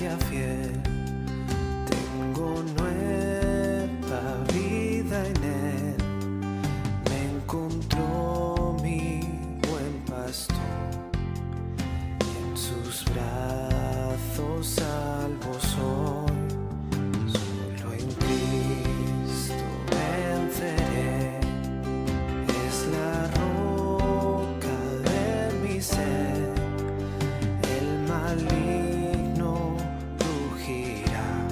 sea fiel. Tengo nueva vida en él. Me encontró mi buen pastor. Y en sus brazos salvo soy. Solo en Cristo venceré. Es la roca de mi ser. El maligno rugirá,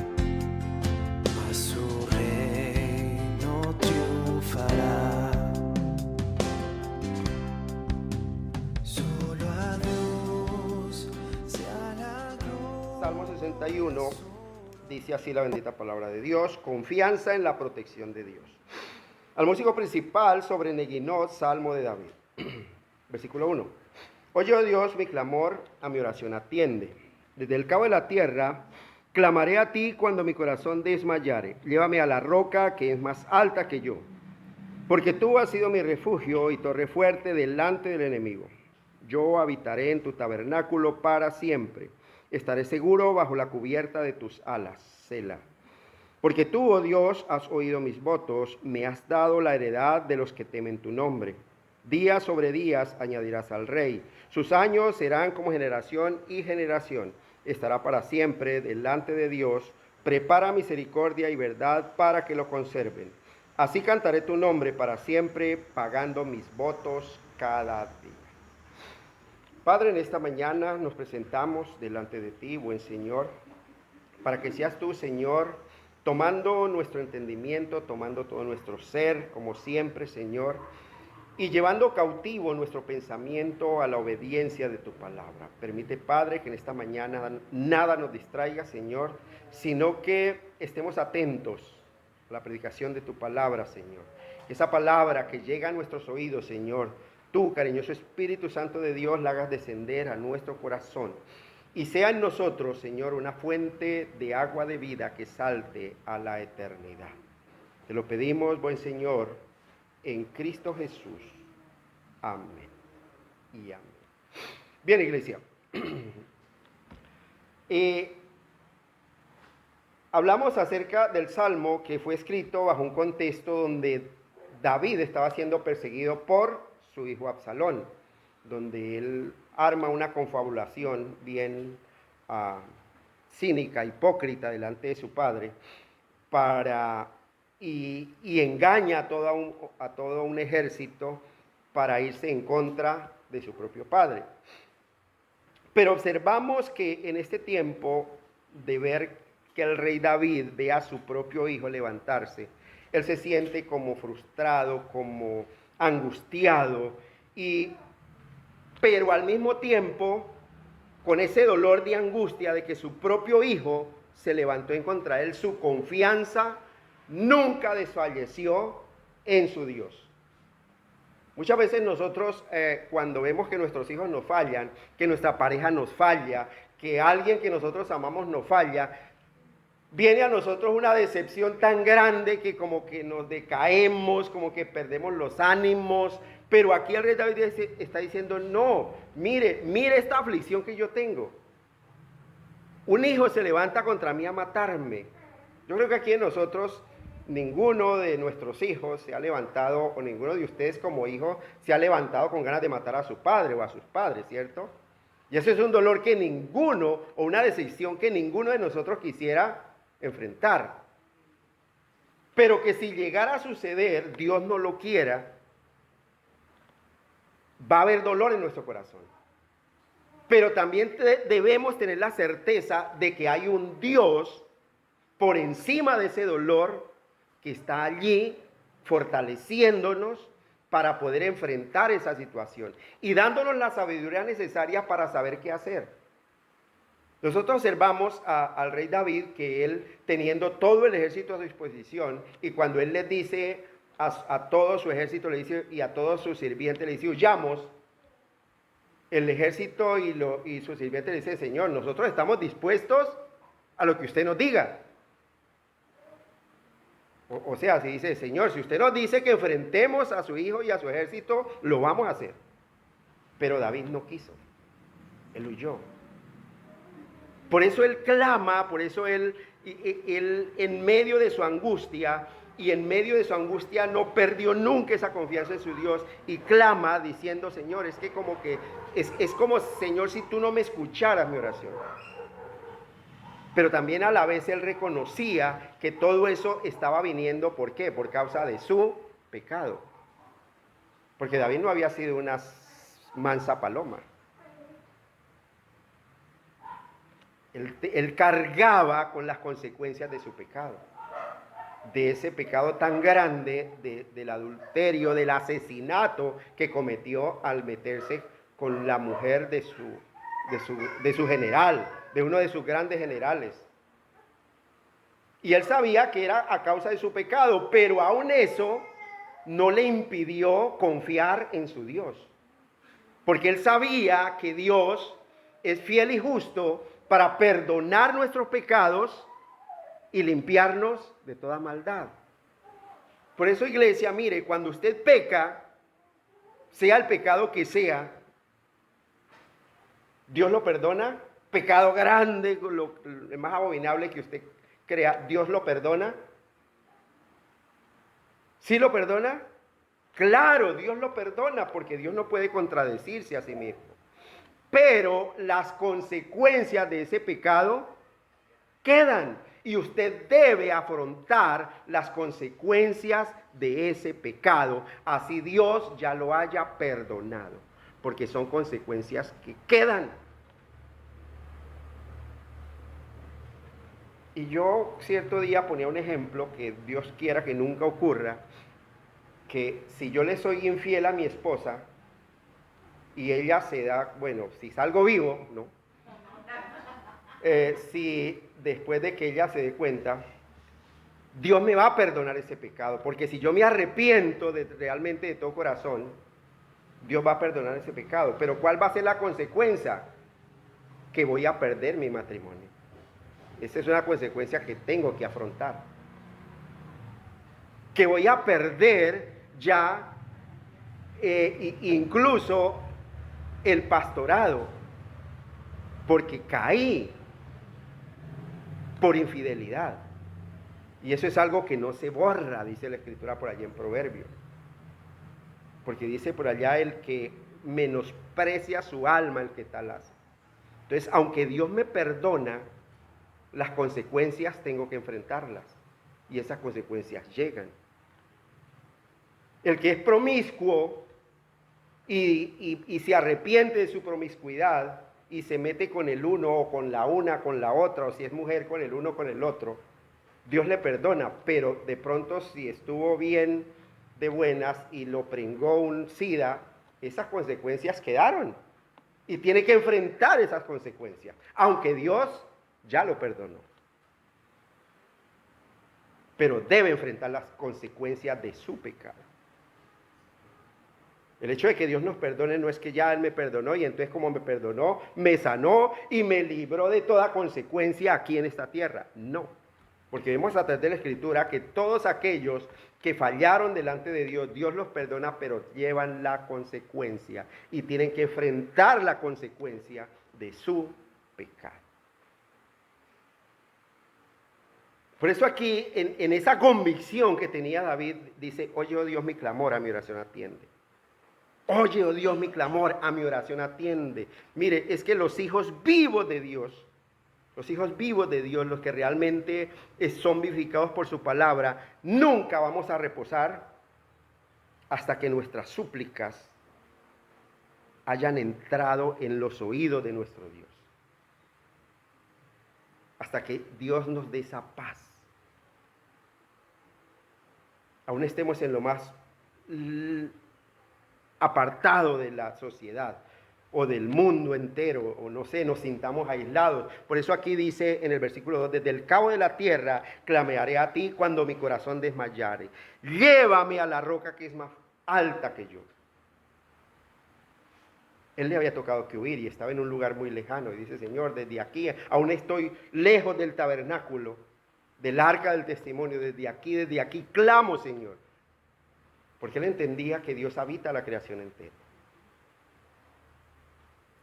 mas su reino triunfará. Solo a Dios sea la gloria. Salmo 61 dice así la bendita palabra de Dios: confianza en la protección de Dios. Al músico principal sobre Neguinot, Salmo de David. Versículo 1. Oye, oh Dios, mi clamor, a mi oración atiende. Desde el cabo de la tierra clamaré a ti cuando mi corazón desmayare. Llévame a la roca que es más alta que yo. Porque tú has sido mi refugio y torre fuerte delante del enemigo. Yo habitaré en tu tabernáculo para siempre. Estaré seguro bajo la cubierta de tus alas. Selah. Porque tú, oh Dios, has oído mis votos, me has dado la heredad de los que temen tu nombre. Días sobre días añadirás al rey. Sus años serán como generación y generación. Estará para siempre delante de Dios. Prepara misericordia y verdad para que lo conserven. Así cantaré tu nombre para siempre, pagando mis votos cada día. Padre, en esta mañana nos presentamos delante de ti, buen Señor, para que seas tú, Señor, tomando nuestro entendimiento, tomando todo nuestro ser, como siempre, Señor, y llevando cautivo nuestro pensamiento a la obediencia de tu palabra. Permite, Padre, que en esta mañana nada nos distraiga, Señor, sino que estemos atentos a la predicación de tu palabra, Señor. Esa palabra que llega a nuestros oídos, Señor, tú, cariñoso Espíritu Santo de Dios, la hagas descender a nuestro corazón. Y sea en nosotros, Señor, una fuente de agua de vida que salte a la eternidad. Te lo pedimos, buen Señor, en Cristo Jesús. Amén y amén. Bien, iglesia. Hablamos acerca del Salmo que fue escrito bajo un contexto donde David estaba siendo perseguido por su hijo Absalón, donde él arma una confabulación bien cínica, hipócrita delante de su padre, y engaña a todo un ejército para irse en contra de su propio padre. Pero observamos que en este tiempo de ver que el rey David ve a su propio hijo levantarse, él se siente como frustrado, como angustiado, pero al mismo tiempo con ese dolor de angustia de que su propio hijo se levantó en contra de él, su confianza nunca desfalleció en su Dios. Muchas veces nosotros cuando vemos que nuestros hijos nos fallan, que nuestra pareja nos falla, que alguien que nosotros amamos nos falla, viene a nosotros una decepción tan grande que como que nos decaemos, como que perdemos los ánimos. Pero aquí el rey David está diciendo, no, mire esta aflicción que yo tengo. Un hijo se levanta contra mí a matarme. Yo creo que aquí en nosotros, ninguno de nuestros hijos se ha levantado, o ninguno de ustedes como hijo, se ha levantado con ganas de matar a su padre o a sus padres, ¿cierto? Y eso es un dolor que ninguno, o una decisión que ninguno de nosotros quisiera enfrentar. Pero que si llegara a suceder, Dios no lo quiera, va a haber dolor en nuestro corazón. Pero también debemos tener la certeza de que hay un Dios por encima de ese dolor que está allí fortaleciéndonos para poder enfrentar esa situación y dándonos la sabiduría necesaria para saber qué hacer. Nosotros observamos al rey David que él, teniendo todo el ejército a su disposición, y cuando él les dice a todo su ejército, le dice, y a todos sus sirvientes, le dice, huyamos, el ejército y su sirviente le dice, Señor, nosotros estamos dispuestos a lo que usted nos diga. O sea, si dice, Señor, si usted nos dice que enfrentemos a su hijo y a su ejército, lo vamos a hacer. Pero David no quiso, él huyó. Por eso él clama, por eso él en medio de su angustia, y en medio de su angustia no perdió nunca esa confianza en su Dios, y clama diciendo, Señor, es que como que, es como, Señor, si tú no me escucharas mi oración. Pero también a la vez él reconocía que todo eso estaba viniendo, ¿por qué? Por causa de su pecado. Porque David no había sido una mansa paloma. Él cargaba con las consecuencias de su pecado. De ese pecado tan grande del adulterio, del asesinato que cometió al meterse con la mujer de su general, de uno de sus grandes generales. Y él sabía que era a causa de su pecado, pero aún eso no le impidió confiar en su Dios. Porque él sabía que Dios es fiel y justo para perdonar nuestros pecados y limpiarnos de toda maldad. Por eso, iglesia, mire, cuando usted peca, sea el pecado que sea, Dios lo perdona. Pecado grande, lo más abominable que usted crea, Dios lo perdona. ¿Sí lo perdona? Claro, Dios lo perdona porque Dios no puede contradecirse a sí mismo. Pero las consecuencias de ese pecado quedan y usted debe afrontar las consecuencias de ese pecado, así Dios ya lo haya perdonado, porque son consecuencias que quedan. Y yo cierto día ponía un ejemplo que Dios quiera que nunca ocurra, que si yo le soy infiel a mi esposa y ella se da, bueno, si salgo vivo, ¿no? Si después de que ella se dé cuenta, Dios me va a perdonar ese pecado, porque si yo me arrepiento realmente de todo corazón, Dios va a perdonar ese pecado. Pero ¿cuál va a ser la consecuencia? Que voy a perder mi matrimonio. Esa es una consecuencia que tengo que afrontar. Que voy a perder ya incluso el pastorado, porque caí por infidelidad. Y eso es algo que no se borra, dice la Escritura por allá en Proverbios. Porque dice por allá el que menosprecia su alma, el que tal hace. Entonces, aunque Dios me perdona, las consecuencias tengo que enfrentarlas. Y esas consecuencias llegan. El que es promiscuo y se arrepiente de su promiscuidad y se mete con el uno o con la una, con la otra, o si es mujer con el uno o con el otro, Dios le perdona, pero de pronto si estuvo bien de buenas y lo pringó un SIDA, esas consecuencias quedaron y tiene que enfrentar esas consecuencias, aunque Dios ya lo perdonó. Pero debe enfrentar las consecuencias de su pecado. El hecho de que Dios nos perdone no es que ya Él me perdonó y entonces como me perdonó, me sanó y me libró de toda consecuencia aquí en esta tierra. No, porque vemos a través de la Escritura que todos aquellos que fallaron delante de Dios, Dios los perdona, pero llevan la consecuencia y tienen que enfrentar la consecuencia de su pecado. Por eso aquí, en esa convicción que tenía David, dice, oye, oh Dios, mi clamor, a mi oración atiende. Oye, oh Dios, mi clamor, a mi oración atiende. Mire, es que los hijos vivos de Dios, los que realmente son vivificados por su palabra, nunca vamos a reposar hasta que nuestras súplicas hayan entrado en los oídos de nuestro Dios. Hasta que Dios nos dé esa paz. Aún estemos en lo más apartado de la sociedad o del mundo entero, o no sé, nos sintamos aislados. Por eso aquí dice en el versículo 2, desde el cabo de la tierra clamearé a ti cuando mi corazón desmayare. Llévame a la roca que es más alta que yo. Él le había tocado que huir y estaba en un lugar muy lejano. Y dice, Señor, desde aquí, aún estoy lejos del tabernáculo, del arca del testimonio. Desde aquí, clamo, Señor. Porque él entendía que Dios habita la creación entera.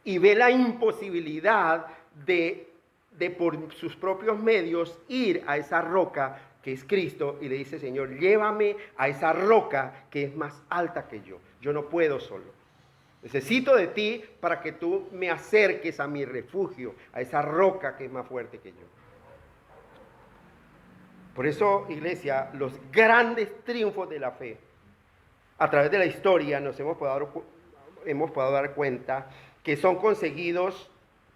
Y ve la imposibilidad de de por sus propios medios ir a esa roca que es Cristo y le dice, Señor, llévame a esa roca que es más alta que yo. Yo no puedo solo. Necesito de ti para que tú me acerques a mi refugio, a esa roca que es más fuerte que yo. Por eso, iglesia, los grandes triunfos de la fe, a través de la historia nos hemos podido dar cuenta que son conseguidos,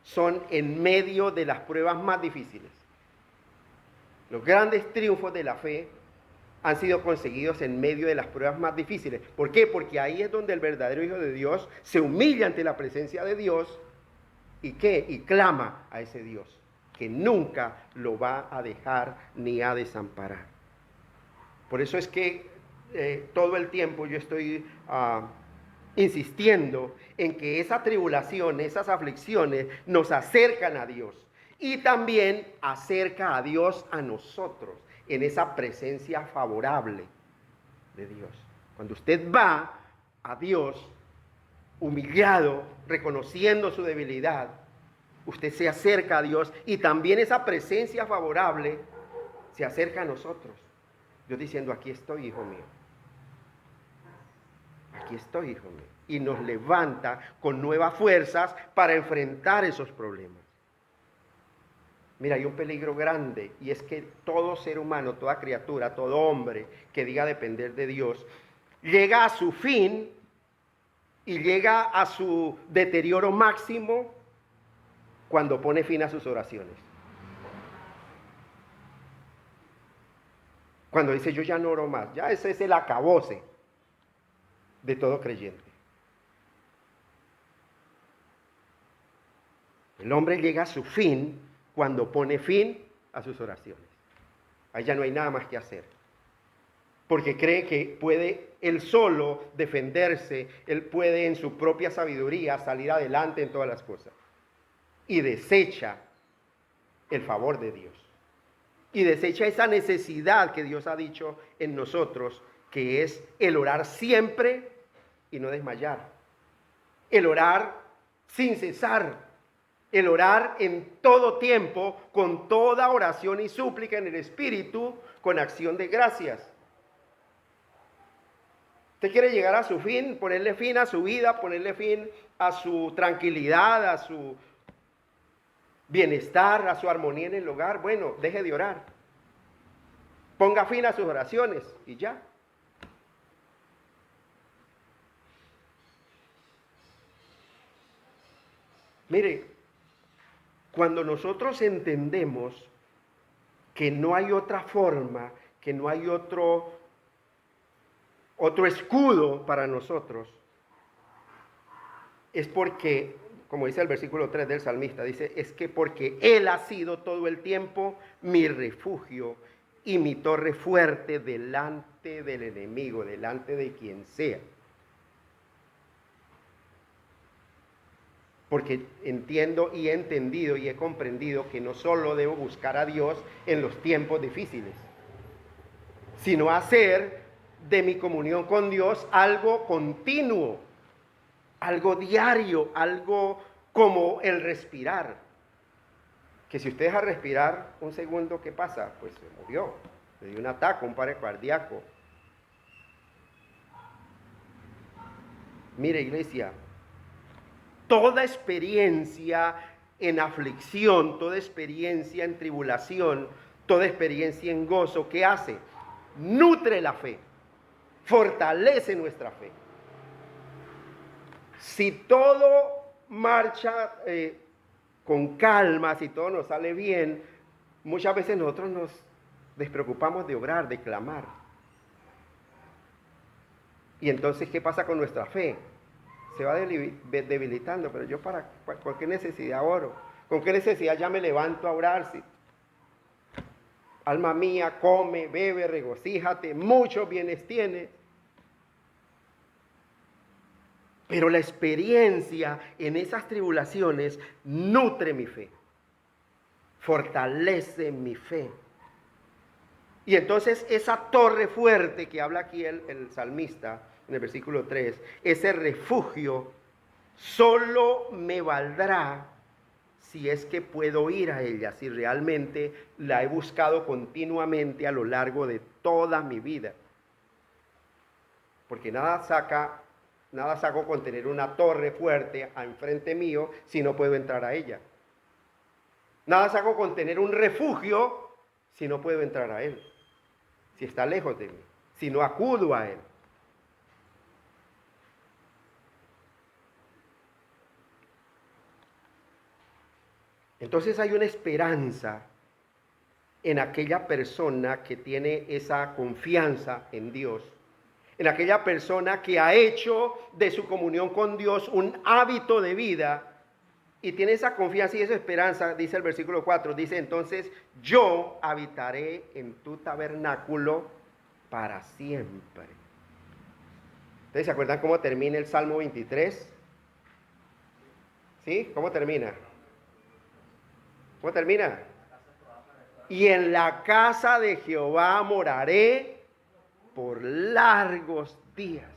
son en medio de las pruebas más difíciles. Los grandes triunfos de la fe han sido conseguidos en medio de las pruebas más difíciles. ¿Por qué? Porque ahí es donde el verdadero Hijo de Dios se humilla ante la presencia de Dios y ¿qué? Y clama a ese Dios que nunca lo va a dejar ni a desamparar. Por eso es que todo el tiempo yo estoy insistiendo en que esa tribulación, esas aflicciones nos acercan a Dios y también acerca a Dios a nosotros en esa presencia favorable de Dios. Cuando usted va a Dios humillado, reconociendo su debilidad, usted se acerca a Dios y también esa presencia favorable se acerca a nosotros. Dios diciendo, aquí estoy, hijo mío. Aquí estoy, hijo mío. Y nos levanta con nuevas fuerzas para enfrentar esos problemas. Mira, hay un peligro grande y es que todo ser humano, toda criatura, todo hombre que diga depender de Dios, llega a su fin y llega a su deterioro máximo cuando pone fin a sus oraciones. Cuando dice yo ya no oro más, ya ese es el acabose de todo creyente. El hombre llega a su fin cuando pone fin a sus oraciones. Ahí ya no hay nada más que hacer. Porque cree que puede él solo defenderse, él puede en su propia sabiduría salir adelante en todas las cosas. Y desecha el favor de Dios. Y desecha esa necesidad que Dios ha dicho en nosotros, que es el orar siempre y no desmayar. El orar sin cesar. El orar en todo tiempo, con toda oración y súplica en el Espíritu, con acción de gracias. Usted quiere llegar a su fin, ponerle fin a su vida, ponerle fin a su tranquilidad, a su bienestar, a su armonía en el hogar. Bueno, deje de orar. Ponga fin a sus oraciones y ya. Mire, cuando nosotros entendemos que no hay otra forma, que no hay otro escudo para nosotros, es porque, como dice el versículo 3 del salmista, dice, es que porque Él ha sido todo el tiempo mi refugio y mi torre fuerte delante del enemigo, delante de quien sea. Porque entiendo y he entendido y he comprendido que no solo debo buscar a Dios en los tiempos difíciles, sino hacer de mi comunión con Dios algo continuo, algo diario, algo como el respirar. Que si usted deja respirar un segundo, ¿qué pasa? Pues se murió, le dio un ataque, un paro cardíaco. Mire, iglesia, toda experiencia en aflicción, toda experiencia en tribulación, toda experiencia en gozo, ¿qué hace? Nutre la fe, fortalece nuestra fe. Si todo marcha con calma, si todo nos sale bien, muchas veces nosotros nos despreocupamos de orar, de clamar. Y entonces, ¿qué pasa con nuestra fe? Se va debilitando, pero yo ¿con qué necesidad oro? ¿Con qué necesidad ya me levanto a orar? Si, alma mía, come, bebe, regocíjate, muchos bienes tienes. Pero la experiencia en esas tribulaciones nutre mi fe, fortalece mi fe. Y entonces esa torre fuerte que habla aquí el salmista en el versículo 3, ese refugio solo me valdrá si es que puedo ir a ella, si realmente la he buscado continuamente a lo largo de toda mi vida. Porque nada saco con tener una torre fuerte enfrente mío si no puedo entrar a ella. Nada saco con tener un refugio si no puedo entrar a él, si está lejos de mí, si no acudo a él. Entonces hay una esperanza en aquella persona que tiene esa confianza en Dios, en aquella persona que ha hecho de su comunión con Dios un hábito de vida y tiene esa confianza y esa esperanza. Dice el versículo 4, dice entonces, yo habitaré en tu tabernáculo para siempre. ¿Ustedes se acuerdan cómo termina el Salmo 23? ¿Sí? ¿Cómo termina? ¿Cómo termina? Y en la casa de Jehová moraré por largos días.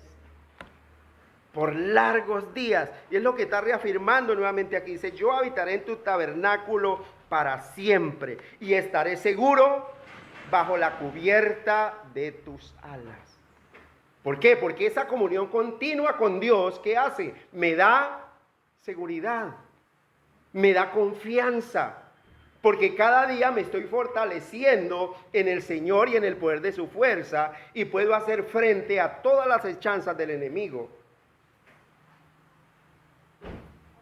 Por largos días. Y es lo que está reafirmando nuevamente aquí. Dice, yo habitaré en tu tabernáculo para siempre y estaré seguro bajo la cubierta de tus alas. ¿Por qué? Porque esa comunión continua con Dios, ¿qué hace? Me da seguridad, me da confianza. Porque cada día me estoy fortaleciendo en el Señor y en el poder de su fuerza y puedo hacer frente a todas las hechanzas del enemigo.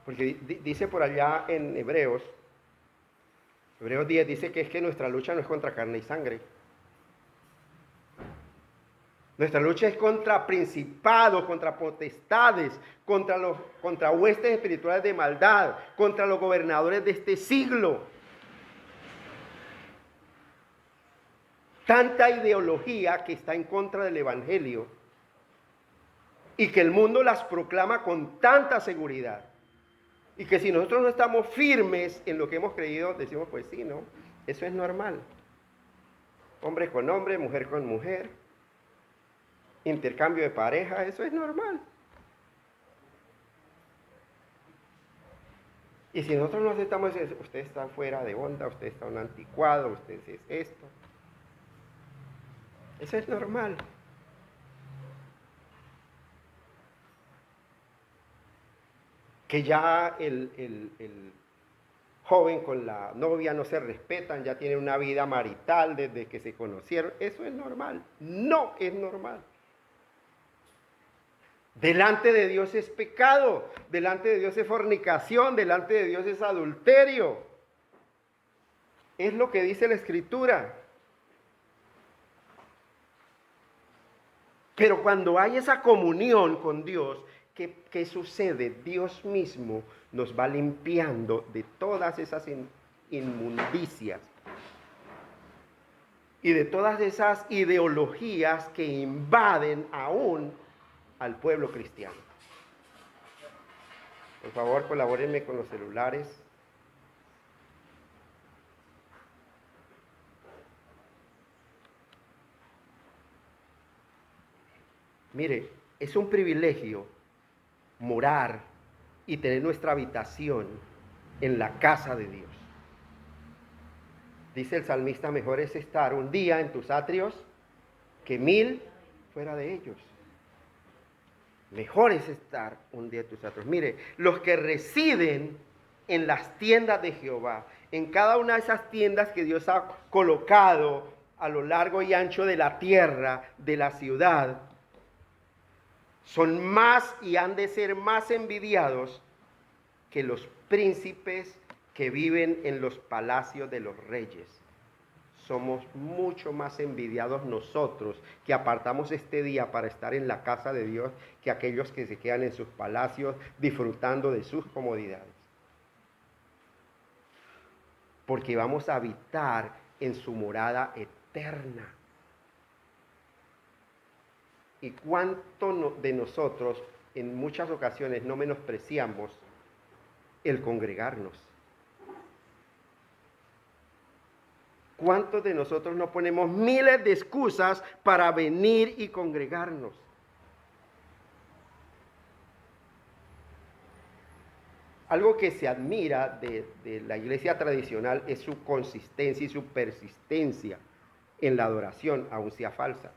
Porque dice por allá en Hebreos 10 dice que es que nuestra lucha no es contra carne y sangre. Nuestra lucha es contra principados, contra potestades, contra huestes espirituales de maldad, contra los gobernadores de este siglo. Tanta ideología que está en contra del evangelio y que el mundo las proclama con tanta seguridad. Y que si nosotros no estamos firmes en lo que hemos creído, decimos, pues sí, ¿no? Eso es normal. Hombre con hombre, mujer con mujer, intercambio de pareja, eso es normal. Y si nosotros no aceptamos eso, usted está fuera de onda, usted está un anticuado, usted es esto. Eso es normal. Que ya el joven con la novia no se respetan, ya tienen una vida marital desde que se conocieron. Eso es normal. No es normal. Delante de Dios es pecado, delante de Dios es fornicación, delante de Dios es adulterio. Es lo que dice la Escritura. Pero cuando hay esa comunión con Dios, ¿qué sucede? Dios mismo nos va limpiando de todas esas inmundicias y de todas esas ideologías que invaden aún al pueblo cristiano. Por favor, colabórenme con los celulares. Mire, es un privilegio morar y tener nuestra habitación en la casa de Dios. Dice el salmista, mejor es estar un día en tus atrios que 1000 fuera de ellos. Mejor es estar un día en tus atrios. Mire, los que residen en las tiendas de Jehová, en cada una de esas tiendas que Dios ha colocado a lo largo y ancho de la tierra, de la ciudad, son más y han de ser más envidiados que los príncipes que viven en los palacios de los reyes. Somos mucho más envidiados nosotros que apartamos este día para estar en la casa de Dios que aquellos que se quedan en sus palacios disfrutando de sus comodidades. Porque vamos a habitar en su morada eterna. ¿Y cuánto de nosotros en muchas ocasiones no menospreciamos el congregarnos? ¿Cuántos de nosotros no ponemos miles de excusas para venir y congregarnos? algo que se admira de la iglesia tradicional es su consistencia y su persistencia en la adoración, aun sea falsa.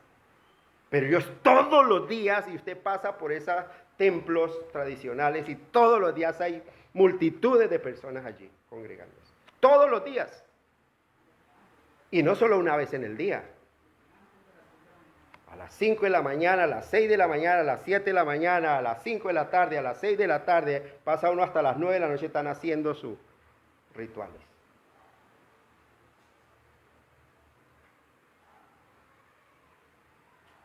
Pero ellos todos los días, y usted pasa por esos templos tradicionales y todos los días hay multitudes de personas allí congregándose. Todos los días. Y no solo una vez en el día. A las 5 de la mañana, a las 6 de la mañana, a las 7 de la mañana, a las 5 de la tarde, a las 6 de la tarde, pasa uno hasta las 9 de la noche, están haciendo sus rituales.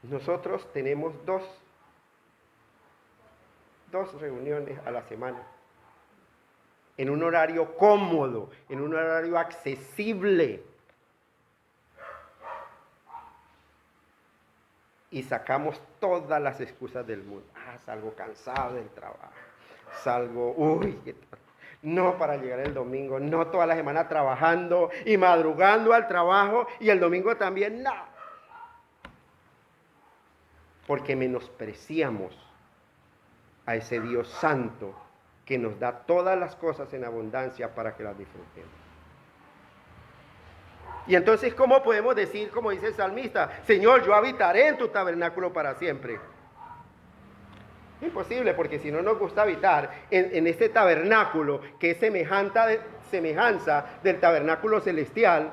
Nosotros tenemos dos reuniones a la semana, en un horario cómodo, en un horario accesible. Y sacamos todas las excusas del mundo. Salgo cansado del trabajo. Salgo, no para llegar el domingo, no toda la semana trabajando y madrugando al trabajo y el domingo también, no. Porque menospreciamos a ese Dios santo que nos da todas las cosas en abundancia para que las disfrutemos. Y entonces, ¿cómo podemos decir, como dice el salmista, Señor, yo habitaré en tu tabernáculo para siempre? Imposible, porque si no nos gusta habitar en este tabernáculo, que es semejanza del tabernáculo celestial,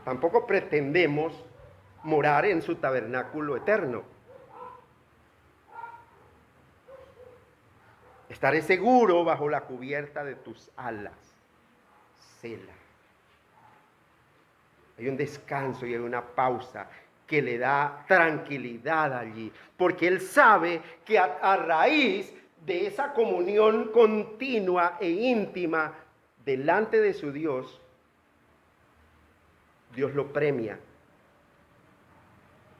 tampoco pretendemos morar en su tabernáculo eterno. Estaré seguro bajo la cubierta de tus alas, Selah. Hay un descanso y hay una pausa que le da tranquilidad allí, porque él sabe que a raíz de esa comunión continua e íntima delante de su Dios, Dios lo premia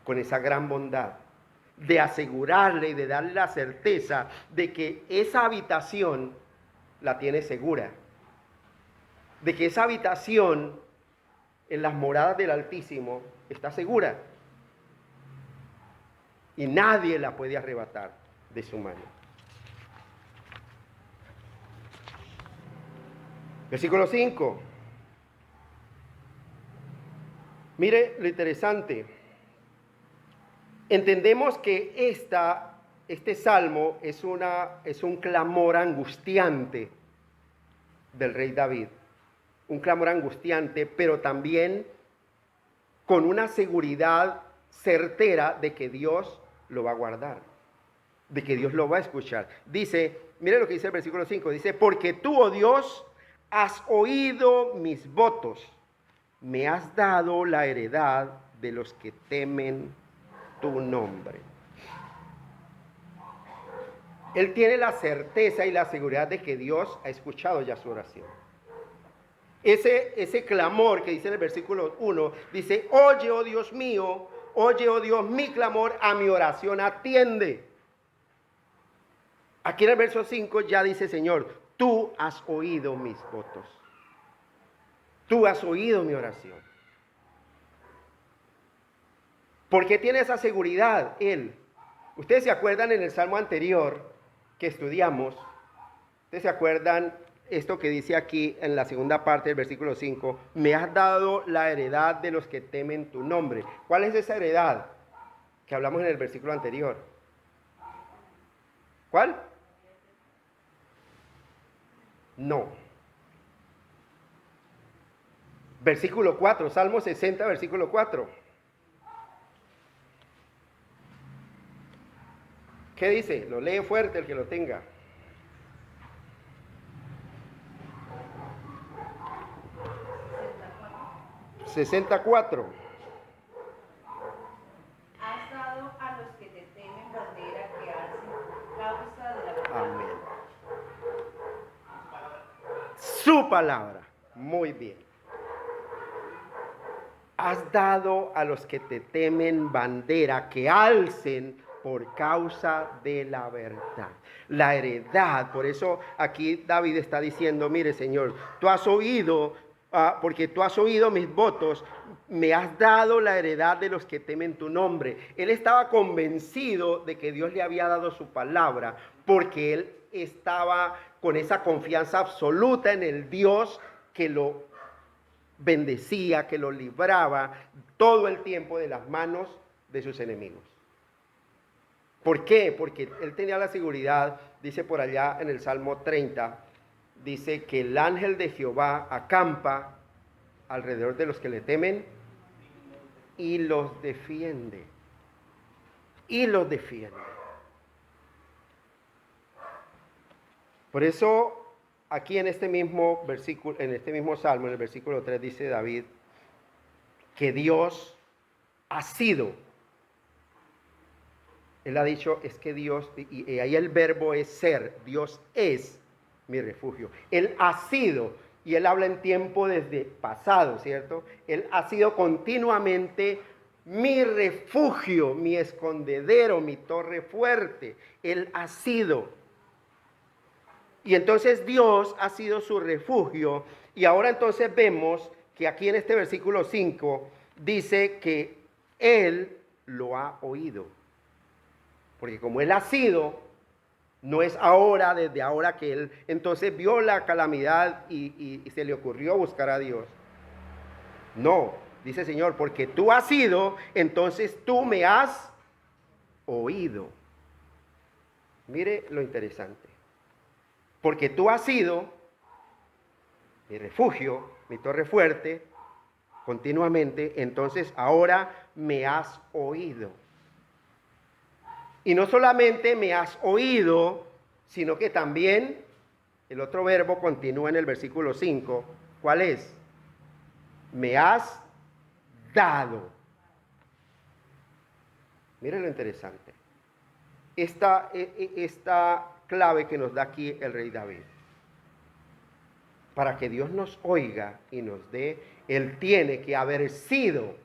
con esa gran bondad de asegurarle y de darle la certeza de que esa habitación la tiene segura, de que esa habitación en las moradas del Altísimo está segura y nadie la puede arrebatar de su mano. Versículo 5. Mire lo interesante. Entendemos que este salmo es un clamor angustiante del rey David. Un clamor angustiante, pero también con una seguridad certera de que Dios lo va a guardar, de que Dios lo va a escuchar. Dice, mire lo que dice el versículo 5, dice, porque tú, oh Dios, has oído mis votos, me has dado la heredad de los que temen tu nombre. Él tiene la certeza y la seguridad de que Dios ha escuchado ya su oración. Ese clamor que dice en el versículo 1, dice, oye, oh Dios mío, oye, oh Dios, mi clamor, a mi oración atiende. Aquí en el verso 5 ya dice, Señor, tú has oído mis votos. Tú has oído mi oración. ¿Por qué tiene esa seguridad él? Ustedes se acuerdan en el salmo anterior que estudiamos, ustedes se acuerdan esto que dice aquí en la segunda parte del versículo 5, me has dado la heredad de los que temen tu nombre. ¿Cuál es esa heredad que hablamos en el versículo anterior? ¿Cuál? No. Versículo 4, Salmo 60, versículo 4. ¿Qué dice? Lo lee fuerte el que lo tenga. 64. Has dado a los que te temen bandera que hacen causa de la verdad. Amén. Su palabra. Muy bien. Has dado a los que te temen bandera que alcen por causa de la verdad. La heredad. Por eso aquí David está diciendo, mire Señor, tú has oído, porque tú has oído mis votos, me has dado la heredad de los que temen tu nombre. Él estaba convencido de que Dios le había dado su palabra, porque estaba con esa confianza absoluta en el Dios que lo bendecía, que lo libraba todo el tiempo de las manos de sus enemigos. ¿Por qué? Porque él tenía la seguridad, dice por allá en el Salmo 30, dice que el ángel de Jehová acampa alrededor de los que le temen y los defiende. Y los defiende. Por eso, aquí en este mismo versículo, en este mismo salmo, en el versículo 3, dice David que Dios ha sido. Él ha dicho, es que Dios, y ahí el verbo es ser, Dios es mi refugio. Él ha sido, y él habla en tiempo desde pasado, ¿cierto? Él ha sido continuamente mi refugio, mi escondedero, mi torre fuerte. Él ha sido. Y entonces Dios ha sido su refugio. Y ahora entonces vemos que aquí en este versículo 5 dice que Él lo ha oído. Porque como Él ha sido, no es ahora, desde ahora que Él entonces vio la calamidad y se le ocurrió buscar a Dios. No, dice el Señor, porque tú has sido, entonces tú me has oído. Mire lo interesante. Porque tú has sido mi refugio, mi torre fuerte, continuamente, entonces ahora me has oído. Y no solamente me has oído, sino que también el otro verbo continúa en el versículo 5. ¿Cuál es? Me has dado. Miren lo interesante. Esta clave que nos da aquí el rey David. Para que Dios nos oiga y nos dé, Él tiene que haber sido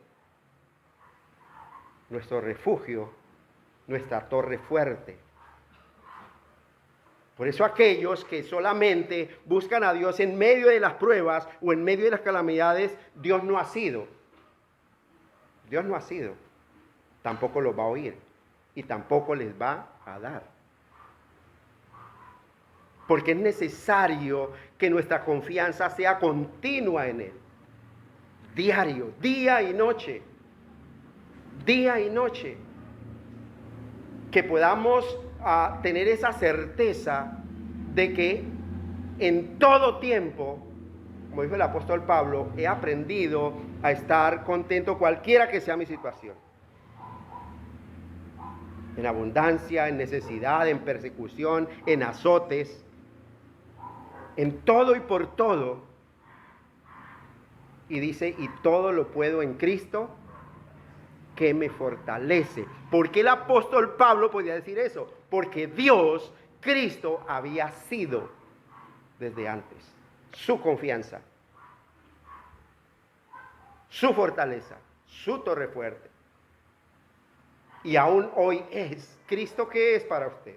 nuestro refugio, nuestra torre fuerte. Por eso aquellos que solamente buscan a Dios en medio de las pruebas o en medio de las calamidades, Dios no ha sido. Dios no ha sido. Tampoco los va a oír y tampoco les va a dar. Porque es necesario que nuestra confianza sea continua en Él. Diario, día y noche. Día y noche. Que podamos tener esa certeza de que en todo tiempo, como dijo el apóstol Pablo, he aprendido a estar contento cualquiera que sea mi situación. En abundancia, en necesidad, en persecución, en azotes, en todo y por todo. Y dice, y todo lo puedo en Cristo que me fortalece. ¿Por qué el apóstol Pablo podía decir eso? Porque Dios, Cristo, había sido desde antes su confianza, su fortaleza, su torre fuerte. Y aún hoy es. ¿Cristo qué es para usted?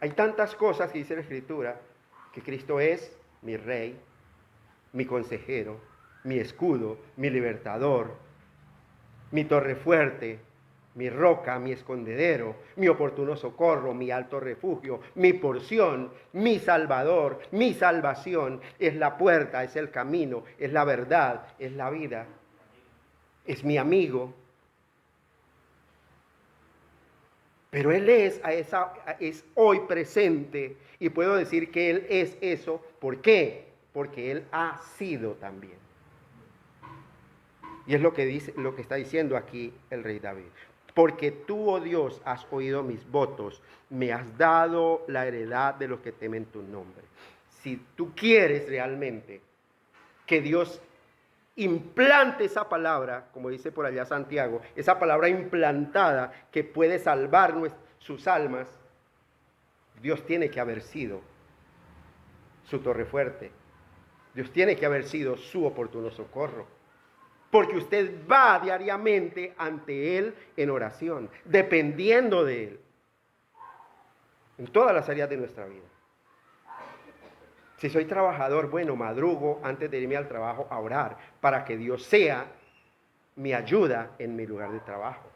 Hay tantas cosas que dice la Escritura, que Cristo es mi Rey, mi consejero, mi escudo, mi libertador, mi torre fuerte, mi roca, mi escondedero, mi oportuno socorro, mi alto refugio, mi porción, mi salvador, mi salvación. Es la puerta, es el camino, es la verdad, es la vida, es mi amigo. Pero Él es hoy presente y puedo decir que Él es eso. ¿Por qué? Porque Él ha sido también. Y es lo que está diciendo aquí el rey David. Porque tú, oh Dios, has oído mis votos, me has dado la heredad de los que temen tu nombre. Si tú quieres realmente que Dios implante esa palabra, como dice por allá Santiago, esa palabra implantada que puede salvar sus almas, Dios tiene que haber sido su torre fuerte. Dios tiene que haber sido su oportuno socorro. Porque usted va diariamente ante Él en oración, dependiendo de Él, en todas las áreas de nuestra vida. Si soy trabajador, bueno, madrugo antes de irme al trabajo a orar para que Dios sea mi ayuda en mi lugar de trabajo.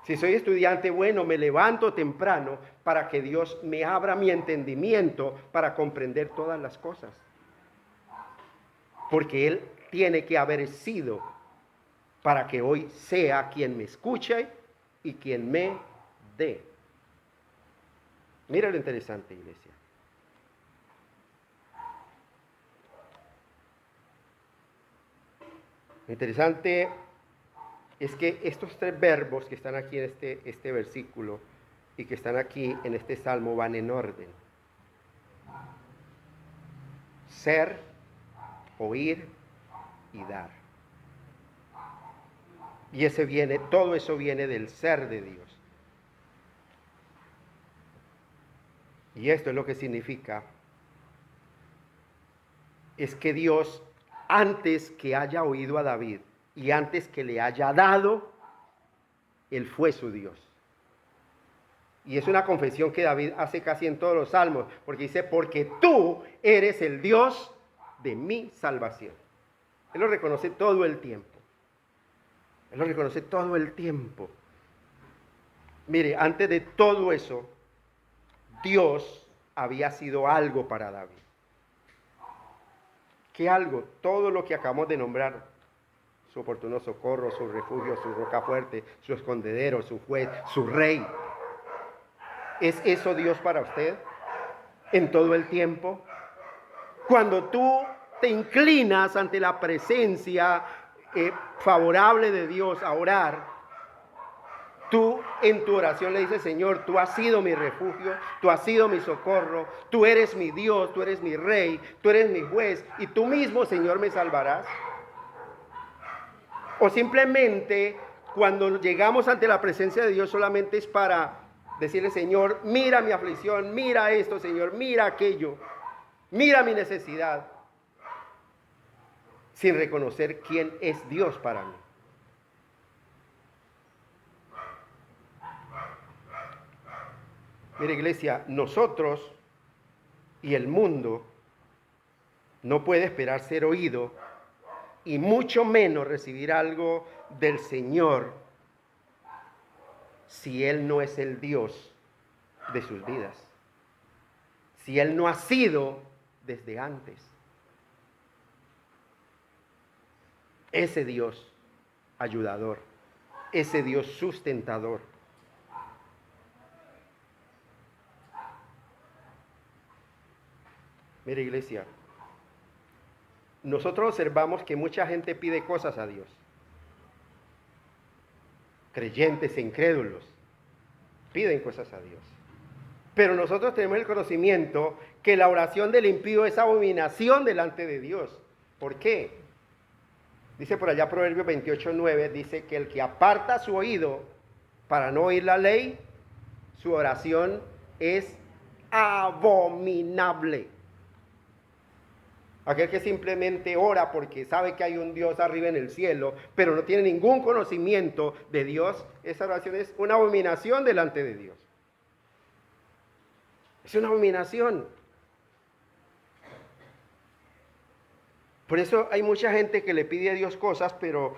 Si soy estudiante, bueno, me levanto temprano para que Dios me abra mi entendimiento para comprender todas las cosas. Porque Él tiene que haber sido para que hoy sea quien me escuche y quien me dé. Mira lo interesante, iglesia. Lo interesante es que estos tres verbos que están aquí en este versículo y que están aquí en este salmo van en orden. Ser, oír y dar. Y todo eso viene del ser de Dios. Y esto es lo que significa, es que Dios, antes que haya oído a David y antes que le haya dado, Él fue su Dios. Y es una confesión que David hace casi en todos los salmos, porque dice, porque tú eres el Dios de mi salvación. Él lo reconoce todo el tiempo. Él lo reconoce todo el tiempo. Mire, antes de todo eso, Dios había sido algo para David. ¿Qué algo? Todo lo que acabamos de nombrar. Su oportuno socorro, su refugio, su roca fuerte, su escondedero, su juez, su rey. ¿Es eso Dios para usted en todo el tiempo? Cuando tú te inclinas ante la presencia favorable de Dios a orar, tú en tu oración le dices, Señor, tú has sido mi refugio, tú has sido mi socorro, tú eres mi Dios, tú eres mi rey, tú eres mi juez, y tú mismo, Señor, me salvarás. O simplemente cuando llegamos ante la presencia de Dios solamente es para decirle, Señor, mira mi aflicción, mira esto, Señor, mira aquello, mira mi necesidad, sin reconocer quién es Dios para mí. Mira, iglesia, nosotros y el mundo no puede esperar ser oído y mucho menos recibir algo del Señor si Él no es el Dios de sus vidas, si Él no ha sido desde antes. Ese Dios ayudador, ese Dios sustentador. Mire, iglesia, nosotros observamos que mucha gente pide cosas a Dios. Creyentes e incrédulos piden cosas a Dios. Pero nosotros tenemos el conocimiento que la oración del impío es abominación delante de Dios. ¿Por qué? Dice por allá Proverbios 28:9, dice que el que aparta su oído para no oír la ley, su oración es abominable. Aquel que simplemente ora porque sabe que hay un Dios arriba en el cielo, pero no tiene ningún conocimiento de Dios, esa oración es una abominación delante de Dios. Es una abominación. Por eso hay mucha gente que le pide a Dios cosas, pero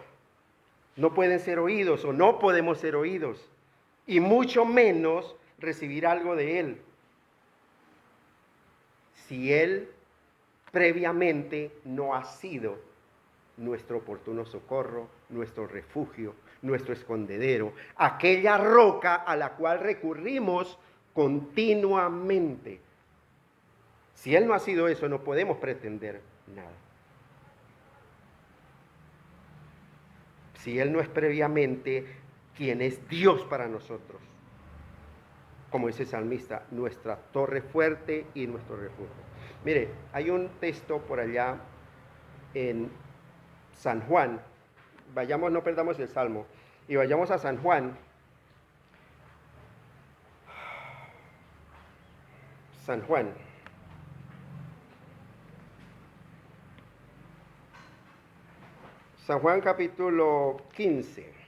no pueden ser oídos o no podemos ser oídos. Y mucho menos recibir algo de Él. Si Él previamente no ha sido nuestro oportuno socorro, nuestro refugio, nuestro escondedero, aquella roca a la cual recurrimos continuamente. Si Él no ha sido eso, no podemos pretender nada. Si Él no es previamente quien es Dios para nosotros, como dice el salmista, nuestra torre fuerte y nuestro refugio. Mire, hay un texto por allá en San Juan, vayamos, no perdamos el salmo, y vayamos a San Juan. San Juan. San Juan capítulo 15.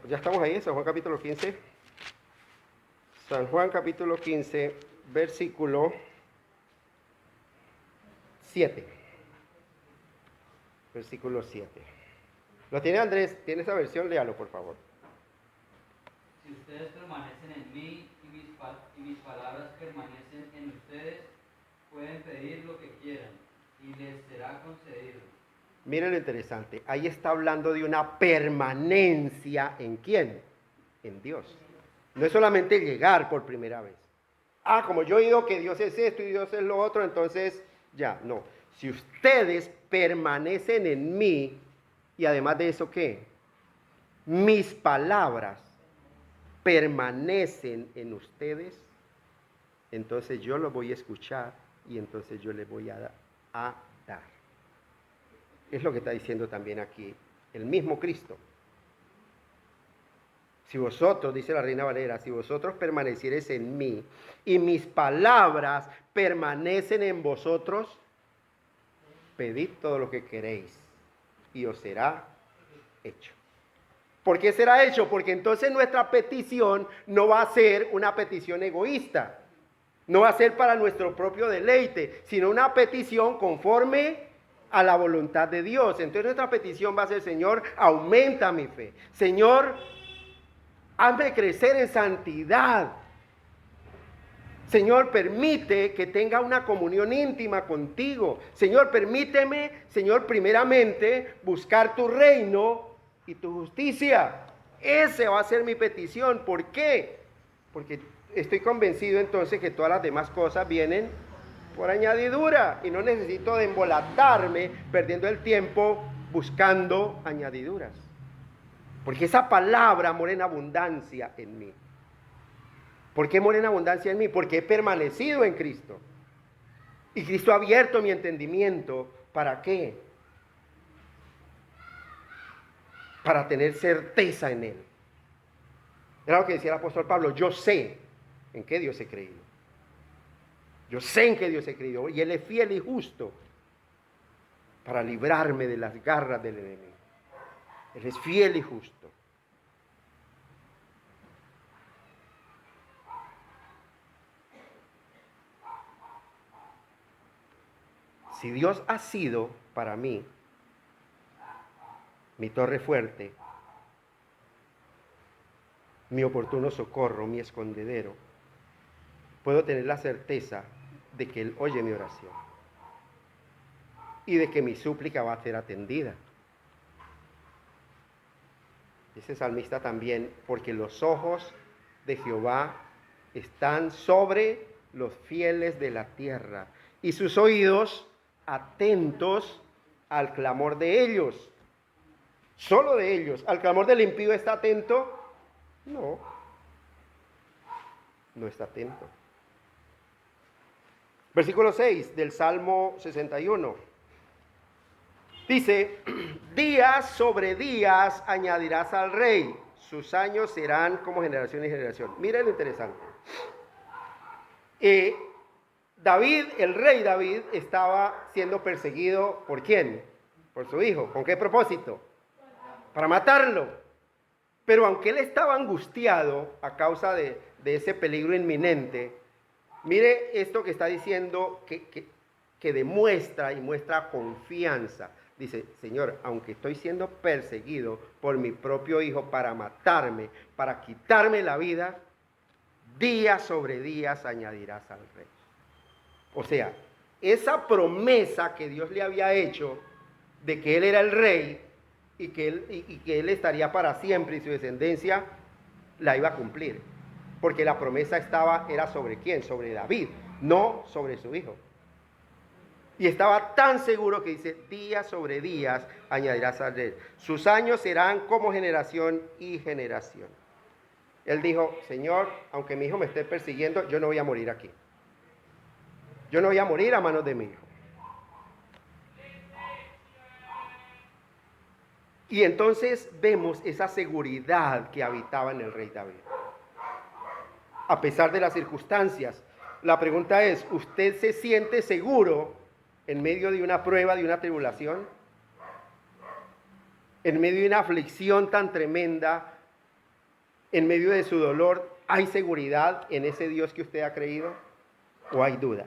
Ya estamos ahí, San Juan capítulo 15. San Juan capítulo 15, versículo 7. Versículo 7. ¿Lo tiene Andrés? ¿Tiene esa versión? Léalo, por favor. Si ustedes permanecen en mí y mis palabras permanecen en ustedes, pueden pedir lo que quieran y les será concedido. Miren lo interesante. Ahí está hablando de una permanencia ¿en quién? En Dios. No es solamente llegar por primera vez. Ah, como yo he oído que Dios es esto y Dios es lo otro, entonces ya, no. Si ustedes permanecen en mí, y además de eso, ¿qué? Mis palabras permanecen en ustedes, entonces yo los voy a escuchar y entonces yo les voy a dar. Es lo que está diciendo también aquí el mismo Cristo. Si vosotros, dice la Reina Valera, si vosotros permaneciereis en mí y mis palabras permanecen en vosotros, pedid todo lo que queréis y os será hecho. ¿Por qué será hecho? Porque entonces nuestra petición no va a ser una petición egoísta, no va a ser para nuestro propio deleite, sino una petición conforme a la voluntad de Dios. Entonces nuestra petición va a ser: Señor, aumenta mi fe. Señor, hazme crecer en santidad. Señor, permite que tenga una comunión íntima contigo. Señor, permíteme, Señor, primeramente buscar tu reino y tu justicia. Esa va a ser mi petición. ¿Por qué? Porque estoy convencido entonces que todas las demás cosas vienen por añadidura y no necesito de embolatarme perdiendo el tiempo buscando añadiduras. Porque esa palabra mora en abundancia en mí. ¿Por qué mora en abundancia en mí? Porque he permanecido en Cristo. Y Cristo ha abierto mi entendimiento. ¿Para qué? Para tener certeza en Él. Era lo que decía el apóstol Pablo: yo sé en qué Dios he creído. Yo sé en qué Dios he creído. Y Él es fiel y justo para librarme de las garras del enemigo. Él es fiel y justo. Si Dios ha sido para mí mi torre fuerte, mi oportuno socorro, mi escondedero, puedo tener la certeza de que Él oye mi oración y de que mi súplica va a ser atendida. Dice el salmista también: porque los ojos de Jehová están sobre los fieles de la tierra y sus oídos atentos al clamor de ellos. Solo de ellos. ¿Al clamor del impío está atento? No. No está atento. Versículo 6 del Salmo 61. Dice: días sobre días añadirás al rey, sus años serán como generación y generación. Miren lo interesante. David, el rey David, estaba siendo perseguido ¿por quién? Por su hijo. ¿Con qué propósito? Para matarlo. Pero aunque él estaba angustiado a causa de ese peligro inminente, mire esto que está diciendo que demuestra y muestra confianza. Dice: Señor, aunque estoy siendo perseguido por mi propio hijo para matarme, para quitarme la vida, días sobre días añadirás al rey. O sea, esa promesa que Dios le había hecho de que Él era el rey y que él estaría para siempre y su descendencia la iba a cumplir. Porque la promesa era sobre quién, sobre David, no sobre su hijo. Y estaba tan seguro que dice: días sobre días añadirás al rey. Sus años serán como generación y generación. Él dijo: Señor, aunque mi hijo me esté persiguiendo, yo no voy a morir aquí. Yo no voy a morir a manos de mi hijo. Y entonces vemos esa seguridad que habitaba en el rey David. A pesar de las circunstancias. La pregunta es: ¿usted se siente seguro en medio de una prueba, de una tribulación? En medio de una aflicción tan tremenda, en medio de su dolor, ¿hay seguridad en ese Dios que usted ha creído? ¿O hay duda?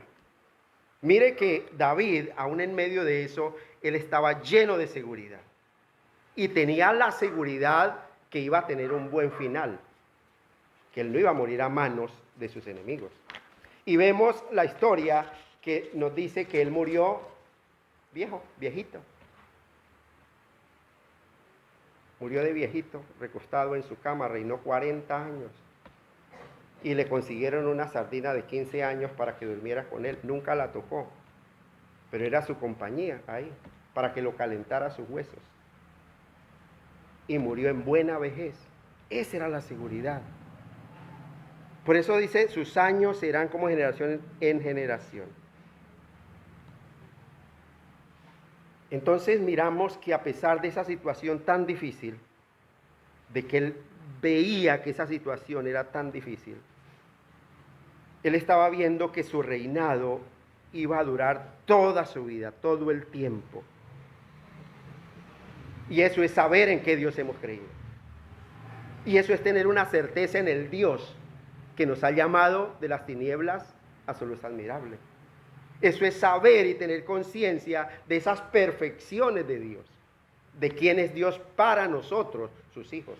Mire que David, aún en medio de eso, él estaba lleno de seguridad. Y tenía la seguridad que iba a tener un buen final, que él no iba a morir a manos de sus enemigos. Y vemos la historia que nos dice que él murió viejo, viejito. Murió de viejito, recostado en su cama, reinó 40 años. Y le consiguieron una sardina de 15 años para que durmiera con él. Nunca la tocó, pero era su compañía ahí, para que lo calentara sus huesos. Y murió en buena vejez. Esa era la seguridad. Por eso dice, sus años serán como generación en generación. Entonces miramos que a pesar de esa situación tan difícil, de que él veía que esa situación era tan difícil, él estaba viendo que su reinado iba a durar toda su vida, todo el tiempo. Y eso es saber en qué Dios hemos creído. Y eso es tener una certeza en el Dios que nos ha llamado de las tinieblas a su luz admirable. Eso es saber y tener conciencia de esas perfecciones de Dios, de quién es Dios para nosotros, sus hijos,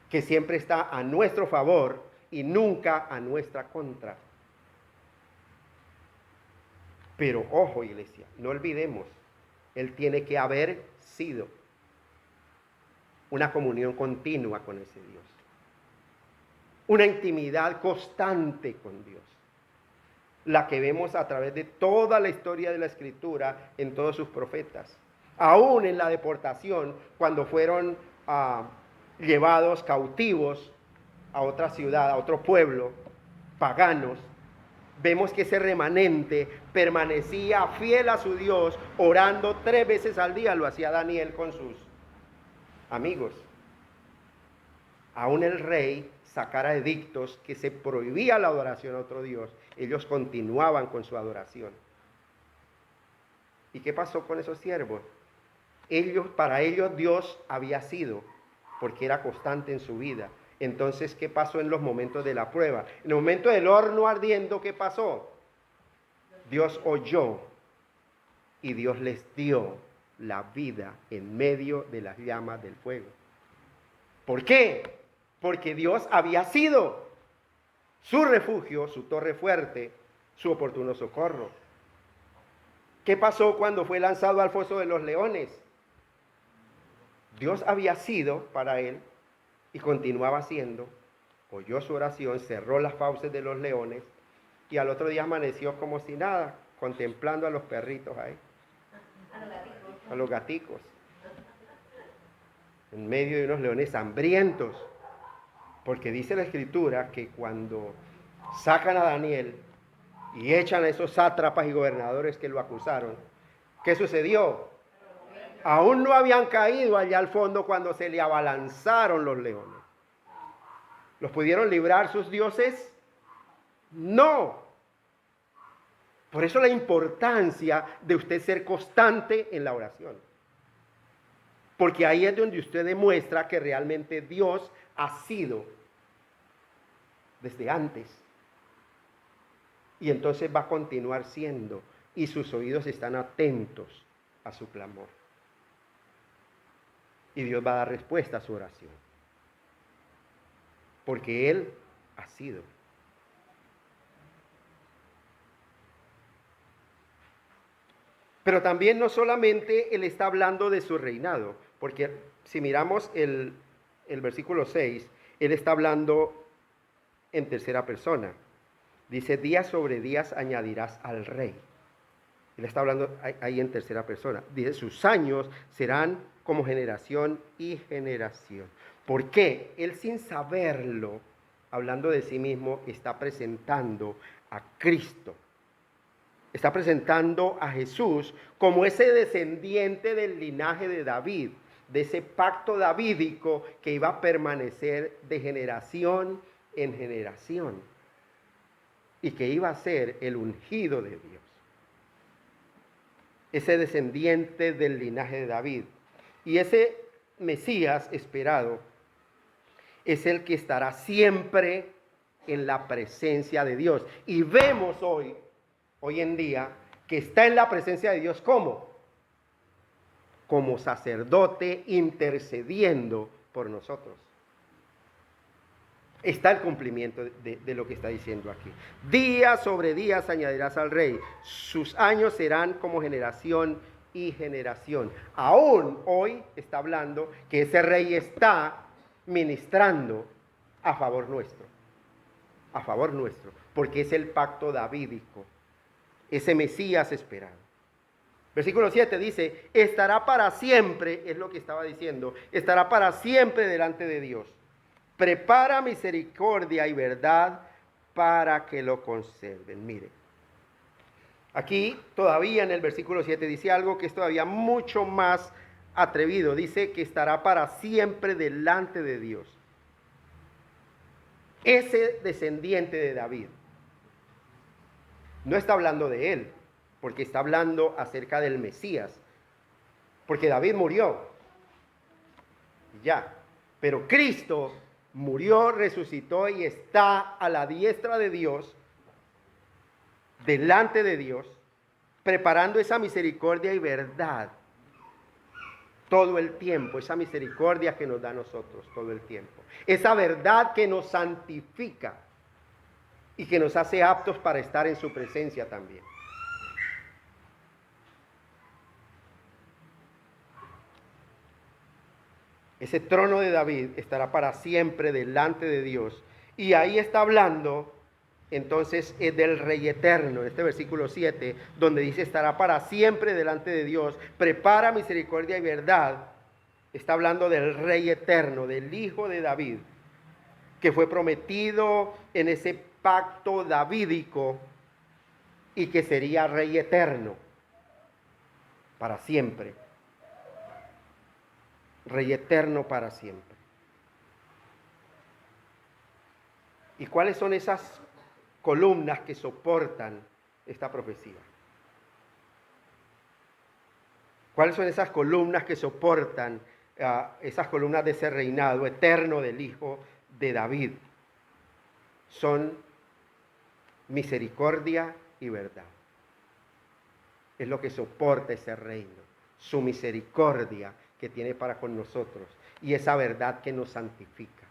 que siempre está a nuestro favor y nunca a nuestra contra. Pero ojo, iglesia, no olvidemos, él tiene que haber sido una comunión continua con ese Dios, una intimidad constante con Dios, la que vemos a través de toda la historia de la Escritura en todos sus profetas. Aún en la deportación, cuando fueron llevados cautivos a otra ciudad, a otro pueblo, paganos, vemos que ese remanente permanecía fiel a su Dios, orando 3 veces al día. Lo hacía Daniel con sus amigos. Aún el rey sacara edictos que se prohibía la adoración a otro Dios, ellos continuaban con su adoración. ¿Y qué pasó con esos siervos? Para ellos Dios había sido, porque era constante en su vida. Entonces, ¿qué pasó en los momentos de la prueba? En el momento del horno ardiendo, ¿qué pasó? Dios oyó y Dios les dio la vida en medio de las llamas del fuego. ¿Por qué? Porque Dios había sido su refugio, su torre fuerte, su oportuno socorro. ¿Qué pasó cuando fue lanzado al foso de los leones? Dios había sido para él y continuaba siendo. Oyó su oración, cerró las fauces de los leones y al otro día amaneció como si nada, contemplando a los perritos ahí, a los gaticos, en medio de unos leones hambrientos. Porque dice la Escritura que cuando sacan a Daniel y echan a esos sátrapas y gobernadores que lo acusaron, ¿qué sucedió? Aún no habían caído allá al fondo cuando se le abalanzaron los leones. ¿Los pudieron librar sus dioses? No. Por eso la importancia de usted ser constante en la oración. Porque ahí es donde usted demuestra que realmente Dios ha sido desde antes. Y entonces va a continuar siendo. Y sus oídos están atentos a su clamor. Y Dios va a dar respuesta a su oración. Porque Él ha sido. Pero también no solamente Él está hablando de su reinado. Porque si miramos el versículo 6, Él está hablando en tercera persona. Dice, días sobre días añadirás al rey. Él está hablando ahí en tercera persona. Dice, sus años serán como generación y generación. ¿Por qué? Él sin saberlo, hablando de sí mismo, está presentando a Cristo. Está presentando a Jesús como ese descendiente del linaje de David, de ese pacto davídico que iba a permanecer de generación en generación y que iba a ser el ungido de Dios. Ese descendiente del linaje de David. Y ese Mesías esperado es el que estará siempre en la presencia de Dios. Y vemos hoy hoy en día que está en la presencia de Dios, ¿cómo? Como sacerdote intercediendo por nosotros. Está el cumplimiento de lo que está diciendo aquí. Día sobre día añadirás al rey. Sus años serán como generación y generación. Aún hoy está hablando que ese rey está ministrando a favor nuestro. A favor nuestro. Porque es el pacto davídico. Ese Mesías esperado. Versículo 7 dice, estará para siempre, es lo que estaba diciendo, estará para siempre delante de Dios. Prepara misericordia y verdad para que lo conserven. Mire, aquí todavía en el versículo 7 dice algo que es todavía mucho más atrevido. Dice que estará para siempre delante de Dios. Ese descendiente de David no está hablando de él, porque está hablando acerca del Mesías. Porque David murió. Ya. Pero Cristo murió, resucitó y está a la diestra de Dios, delante de Dios, preparando esa misericordia y verdad todo el tiempo, esa misericordia que nos da a nosotros todo el tiempo, esa verdad que nos santifica y que nos hace aptos para estar en su presencia también. Ese trono de David estará para siempre delante de Dios. Y ahí está hablando, entonces, es del Rey eterno, en este versículo 7, donde dice estará para siempre delante de Dios. Prepara misericordia y verdad. Está hablando del Rey eterno, del Hijo de David, que fue prometido en ese pacto davídico y que sería Rey eterno para siempre. Rey eterno para siempre. ¿Y cuáles son esas columnas que soportan esta profecía? ¿Cuáles son esas columnas que soportan esas columnas de ese reinado eterno del Hijo de David? Son misericordia y verdad. Es lo que soporta ese reino, su misericordia que tiene para con nosotros y esa verdad que nos santifica.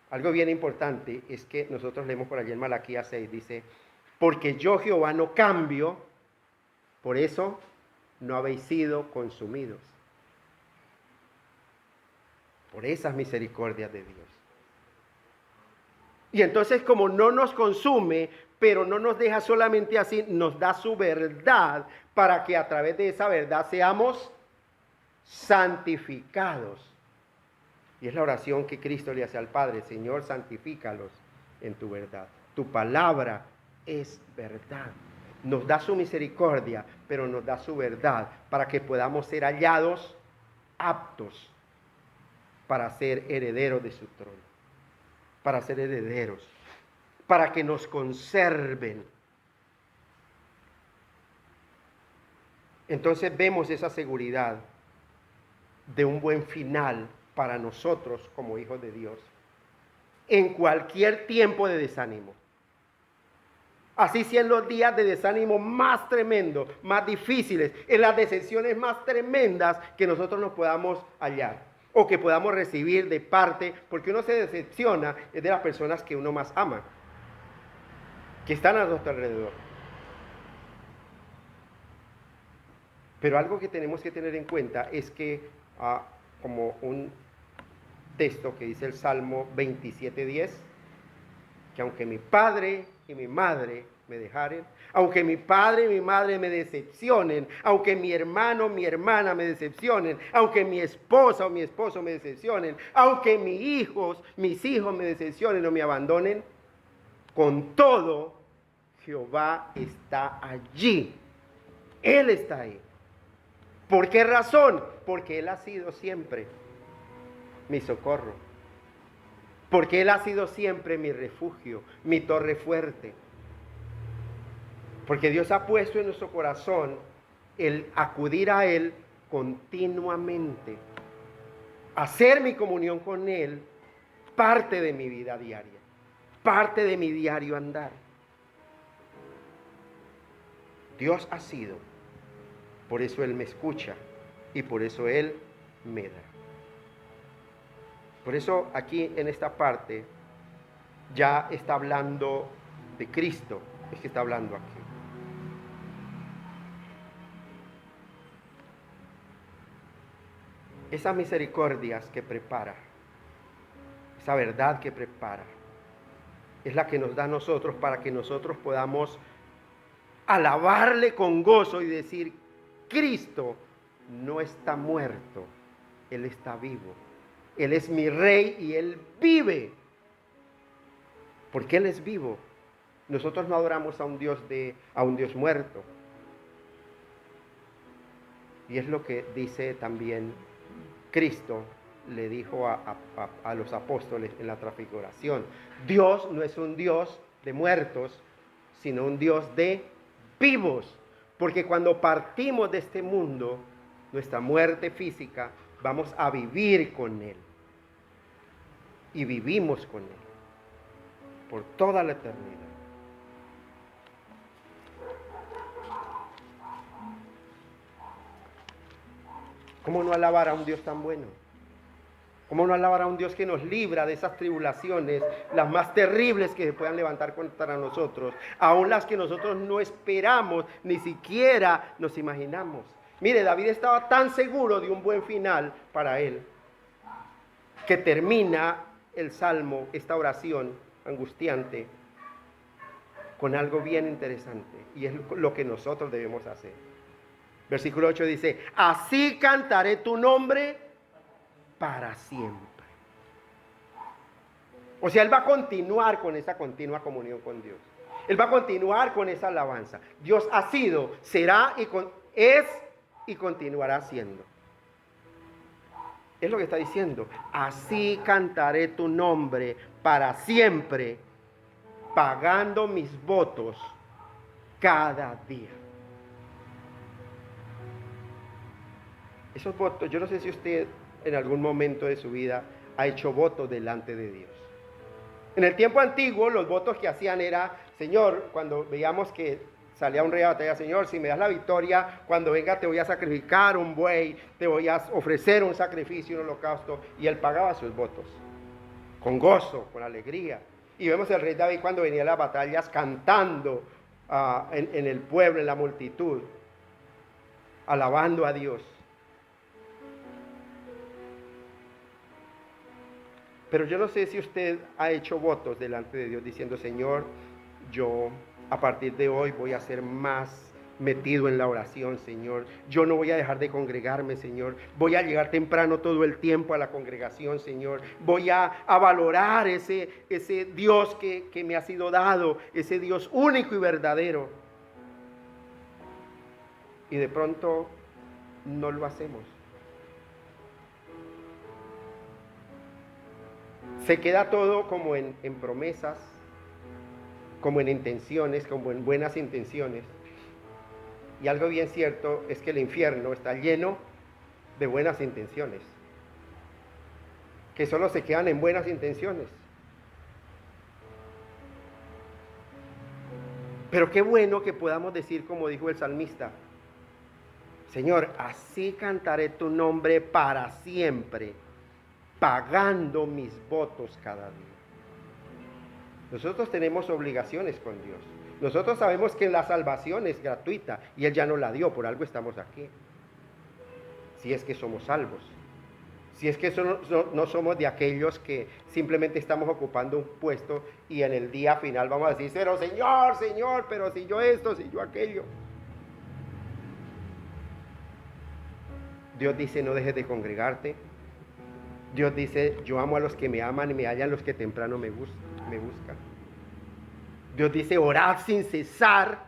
Algo bien importante es que nosotros leemos por allí en Malaquías 6, dice, porque yo Jehová no cambio, por eso no habéis sido consumidos. Por esas misericordias de Dios. Y entonces como no nos consume, pero no nos deja solamente así, nos da su verdad para que a través de esa verdad seamos santificados. Y es la oración que Cristo le hace al Padre: Señor, santifícalos en tu verdad. Tu palabra es verdad. Nos da su misericordia, pero nos da su verdad para que podamos ser hallados aptos para ser herederos de su trono. Para ser herederos. Para que nos conserven. Entonces vemos esa seguridad de un buen final para nosotros como hijos de Dios en cualquier tiempo de desánimo. Así sea en los días de desánimo más tremendos, más difíciles, en las decepciones más tremendas que nosotros nos podamos hallar o que podamos recibir de parte, porque uno se decepciona es de las personas que uno más ama, que están a nuestro alrededor. Pero algo que tenemos que tener en cuenta es que como un texto que dice el Salmo 27:10, que aunque mi padre y mi madre me dejaren, aunque mi padre y mi madre me decepcionen, aunque mi hermano, mi hermana me decepcionen, aunque mi esposa o mi esposo me decepcionen, aunque mis hijos me decepcionen o me abandonen, con todo Jehová está allí. Él está ahí. ¿Por qué razón? Porque Él ha sido siempre mi socorro. Porque Él ha sido siempre mi refugio, mi torre fuerte. Porque Dios ha puesto en nuestro corazón el acudir a Él continuamente. Hacer mi comunión con Él parte de mi vida diaria. Parte de mi diario andar. Dios ha sido. Por eso Él me escucha y por eso Él me da. Por eso aquí en esta parte ya está hablando de Cristo, es que está hablando aquí. Esas misericordias que prepara, esa verdad que prepara, es la que nos da a nosotros para que nosotros podamos alabarle con gozo y decir: Cristo no está muerto, Él está vivo. Él es mi Rey y Él vive. Porque Él es vivo. Nosotros no adoramos a un Dios muerto. Y es lo que dice también Cristo, le dijo a los apóstoles en la transfiguración. Dios no es un Dios de muertos, sino un Dios de vivos. Porque cuando partimos de este mundo, nuestra muerte física, vamos a vivir con Él. Y vivimos con Él por toda la eternidad. ¿Cómo no alabar a un Dios tan bueno? ¿Cómo no alabar a un Dios que nos libra de esas tribulaciones, las más terribles que se puedan levantar contra nosotros, aún las que nosotros no esperamos, ni siquiera nos imaginamos? Mire, David estaba tan seguro de un buen final para él, que termina el salmo, esta oración angustiante, con algo bien interesante, y es lo que nosotros debemos hacer. Versículo 8 dice: así cantaré tu nombre para siempre. O sea, Él va a continuar con esa continua comunión con Dios. Él va a continuar con esa alabanza. Dios ha sido, será es y continuará siendo. Es lo que está diciendo. Así cantaré tu nombre para siempre, pagando mis votos cada día. Esos votos, yo no sé si usted en algún momento de su vida ha hecho votos delante de Dios. En el tiempo antiguo, los votos que hacían era: Señor, cuando veíamos que salía un rey a batalla, Señor, si me das la victoria, cuando venga te voy a sacrificar un buey, te voy a ofrecer un sacrificio, un holocausto. Y él pagaba sus votos, con gozo, con alegría. Y vemos el rey David cuando venía a las batallas cantando en el pueblo, en la multitud, alabando a Dios. Pero yo no sé si usted ha hecho votos delante de Dios diciendo: Señor, yo a partir de hoy voy a ser más metido en la oración, Señor. Yo no voy a dejar de congregarme, Señor. Voy a llegar temprano todo el tiempo a la congregación, Señor. Voy a valorar ese Dios que me ha sido dado, ese Dios único y verdadero. Y de pronto no lo hacemos. Se queda todo como en promesas, como en intenciones, como en buenas intenciones. Y algo bien cierto es que el infierno está lleno de buenas intenciones, que solo se quedan en buenas intenciones. Pero qué bueno que podamos decir, como dijo el salmista: Señor, así cantaré tu nombre para siempre, pagando mis votos cada día. Nosotros tenemos obligaciones con Dios. Nosotros sabemos que la salvación es gratuita y Él ya nos la dio, por algo estamos aquí. Si es que somos salvos. Si es que no somos de aquellos que simplemente estamos ocupando un puesto y en el día final vamos a decir: pero Señor, Señor, pero si yo esto, si yo aquello. Dios dice: no dejes de congregarte. Dios dice: yo amo a los que me aman y me hallan los que temprano me buscan. Dios dice: orad sin cesar.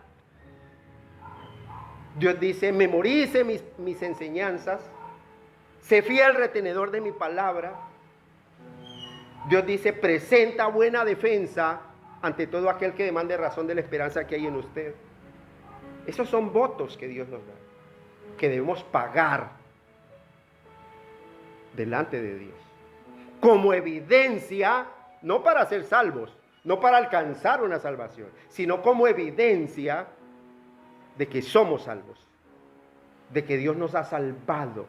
Dios dice: memorice mis enseñanzas. Sé fiel retenedor de mi palabra. Dios dice: presenta buena defensa ante todo aquel que demande razón de la esperanza que hay en usted. Esos son votos que Dios nos da, que debemos pagar delante de Dios, como evidencia, no para ser salvos, no para alcanzar una salvación, sino como evidencia de que somos salvos, de que Dios nos ha salvado.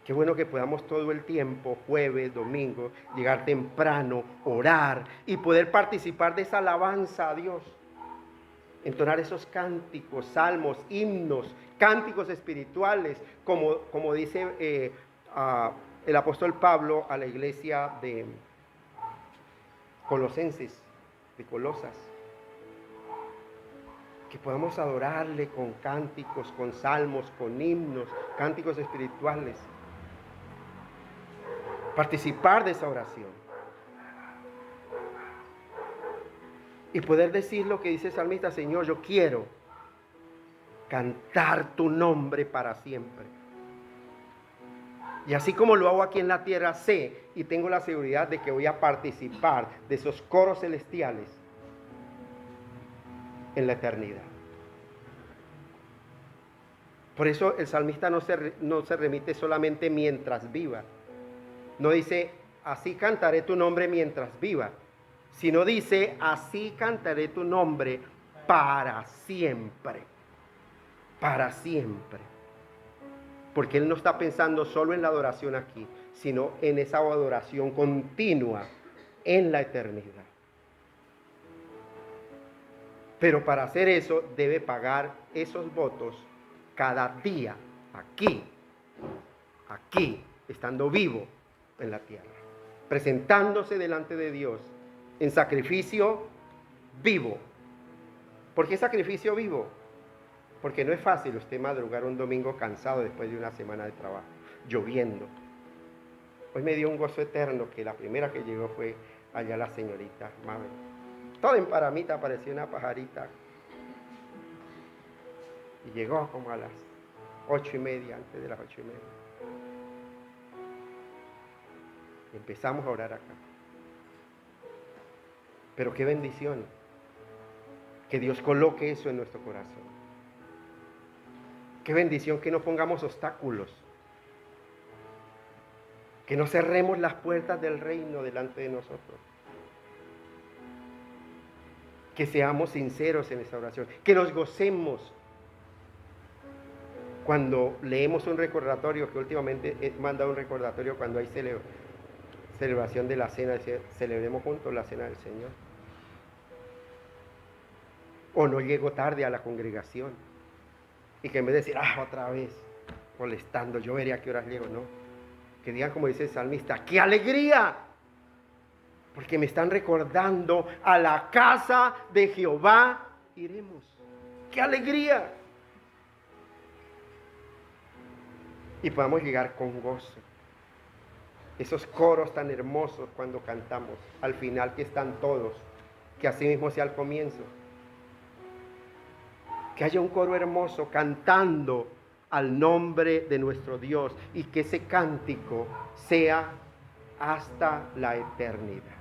Qué bueno que podamos todo el tiempo, jueves, domingo, llegar temprano, orar y poder participar de esa alabanza a Dios. Entonar esos cánticos, salmos, himnos, cánticos espirituales, como dice el apóstol Pablo a la iglesia de Colosenses, de Colosas. Que podamos adorarle con cánticos, con salmos, con himnos, cánticos espirituales. Participar de esa oración. Y poder decir lo que dice el salmista: Señor, yo quiero cantar tu nombre para siempre. Y así como lo hago aquí en la tierra, sé y tengo la seguridad de que voy a participar de esos coros celestiales en la eternidad. Por eso el salmista no se remite solamente mientras viva. No dice, así cantaré tu nombre mientras viva, sino dice, así cantaré tu nombre para siempre. Para siempre. Porque él no está pensando solo en la adoración aquí, sino en esa adoración continua en la eternidad. Pero para hacer eso debe pagar esos votos cada día, aquí, estando vivo en la tierra, presentándose delante de Dios en sacrificio vivo. ¿Por qué sacrificio vivo? Porque no es fácil usted madrugar un domingo cansado después de una semana de trabajo, lloviendo. Hoy me dio un gozo eterno que la primera que llegó fue allá la señorita Mabel. Toda en paramita, parecía una pajarita. Y llegó como a las 8:30, antes de las 8:30. Y empezamos a orar acá. Pero qué bendición que Dios coloque eso en nuestro corazón. Qué bendición que no pongamos obstáculos, que no cerremos las puertas del reino delante de nosotros, que seamos sinceros en esa oración, que nos gocemos cuando leemos un recordatorio, que últimamente he mandado un recordatorio cuando hay celebración de la cena, celebremos juntos la cena del Señor. O no llego tarde a la congregación y que en vez de decir, otra vez, molestando, yo veré a qué horas llego, no. Que digan como dice el salmista, ¡qué alegría! Porque me están recordando, a la casa de Jehová iremos. ¡Qué alegría! Y podamos llegar con gozo. Esos coros tan hermosos cuando cantamos, al final que están todos, que así mismo sea al comienzo. Que haya un coro hermoso cantando al nombre de nuestro Dios y que ese cántico sea hasta la eternidad.